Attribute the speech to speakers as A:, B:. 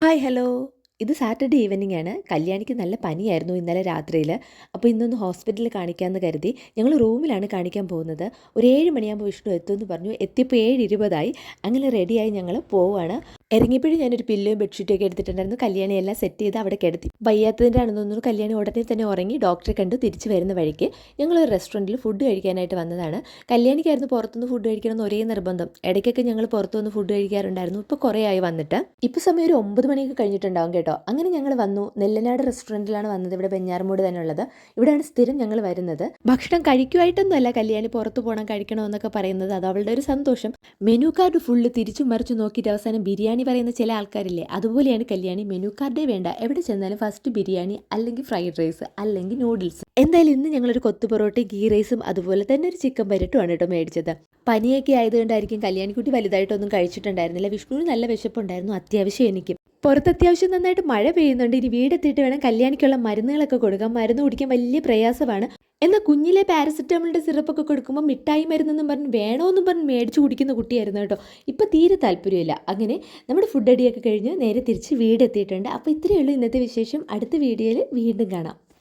A: Hi hello. ഇത് Saturday evening ആണ്. കല്യാണിക്ക് നല്ല പനിയായിരുന്നു ഇന്നലെ രാത്രിയിൽ. അപ്പോൾ ഇന്നൊന്ന് ഹോസ്പിറ്റലിൽ കാണിക്കാമെന്ന് കരുതി ഞങ്ങൾ റൂമിലാണ് കാണിക്കാൻ പോകുന്നത്. ഒരു 7 മണിയാകുമ്പോൾ വിഷ്ണു എത്തുമെന്ന് പറഞ്ഞു. എത്തിയപ്പോൾ 7:20 അങ്ങനെ റെഡിയായി ഞങ്ങൾ പോവുകയാണ്. ഇറങ്ങിയപ്പോഴും ഞാനൊരു പില്ലോയും ബെഡ്ഷീറ്റും ഒക്കെ എടുത്തിട്ടുണ്ടായിരുന്നു. കല്യാണി എല്ലാം സെറ്റ് ചെയ്ത് അവിടെ കിടത്തി. വയ്യാത്തതിൻ്റെ ആണെന്ന് തോന്നുന്നു കല്യാണി ഉടനെ തന്നെ ഉറങ്ങി. ഡോക്ടറെ കണ്ടു തിരിച്ച് വരുന്ന വഴിക്ക് ഞങ്ങളൊരു റെസ്റ്റോറൻറ്റിൽ ഫുഡ് കഴിക്കാനായിട്ട് വന്നതാണ്. കല്യാണിക്കായിരുന്നു പുറത്തുനിന്ന് ഫുഡ് കഴിക്കണമെന്ന് ഒരേ നിർബന്ധം. ഇടയ്ക്കൊക്കെ ഞങ്ങൾ പുറത്തുനിന്ന് ഫുഡ് കഴിക്കാറുണ്ടായിരുന്നു. ഇപ്പോൾ കുറേ ആയി വന്നിട്ട്. ഇപ്പോൾ സമയം ഒരു 9 മണിയൊക്കെ കഴിഞ്ഞിട്ടുണ്ടാവും കേട്ടോ. അങ്ങനെ ഞങ്ങൾ വന്നു. നെല്ലനാട് റെസ്റ്റോറൻറ്റിലാണ് വന്നത്. ഇവിടെ വെഞ്ഞാറമൂട് തന്നെ ഉള്ളത്. ഇവിടെയാണ് സ്ഥിരം ഞങ്ങൾ വരുന്നത്. ഭക്ഷണം കഴിക്കുമായിട്ടൊന്നുമല്ല കല്യാണി പുറത്ത് പോകണം കഴിക്കണമെന്നൊക്കെ പറയുന്നത്. അത് അവളുടെ ഒരു സന്തോഷം. മെനു കാർഡ് ഫുള്ള് തിരിച്ചു മറിച്ച് നോക്കിയിട്ട് അവസാനം ബിരിയാണി പറയുന്ന ചില ആൾക്കാരില്ലേ, അതുപോലെയാണ് കല്യാണി. മെനു കാർഡേ വേണ്ട, എവിടെ ചെന്നാലും ഫസ്റ്റ് ബിരിയാണി അല്ലെങ്കിൽ ഫ്രൈഡ് റൈസ് അല്ലെങ്കിൽ നൂഡിൽസ്. എന്തായാലും ഇന്ന് ഞങ്ങളൊരു കൊത്തു പൊറോട്ട ഗീ റൈസും അതുപോലെ തന്നെ ഒരു ചിക്കൻ പരിട്ടുമാണ് കേട്ടോ മേടിച്ചത്. പനിയൊക്കെ ആയതുകൊണ്ടായിരിക്കും കല്യാണിക്കുട്ടി വലുതായിട്ടൊന്നും കഴിച്ചിട്ടുണ്ടായിരുന്നില്ല. വിഷ്ണുവിന് നല്ല വിശപ്പുണ്ടായിരുന്നു, അത്യാവശ്യം എനിക്ക്. പുറത്ത് അത്യാവശ്യം നന്നായിട്ട് മഴ പെയ്യുന്നുണ്ട്. ഇനി വീടെത്തിയിട്ട് വേണം കല്യാണിക്കുള്ള മരുന്നുകളൊക്കെ കൊടുക്കാം. മരുന്ന് കുടിക്കാൻ വലിയ പ്രയാസമാണ്. എന്നാൽ കുഞ്ഞിലെ പാരസെറ്റമോളിൻ്റെ സിറപ്പൊക്കെ കൊടുക്കുമ്പോൾ മിഠായി മരുന്നെന്നും പറഞ്ഞ് വേണമെന്നും പറഞ്ഞ് മേടിച്ച് കുടിക്കുന്ന കുട്ടിയായിരുന്നു കേട്ടോ. ഇപ്പോൾ തീരെ താല്പര്യമില്ല. അങ്ങനെ നമ്മുടെ ഫുഡ് അടിയൊക്കെ കഴിഞ്ഞ് നേരെ തിരിച്ച് വീടെത്തിയിട്ടുണ്ട്. അപ്പോൾ ഇത്രയേ ഉള്ളൂ ഇന്നത്തെ വിശേഷം. അടുത്ത വീഡിയോയിൽ വീണ്ടും കാണാം.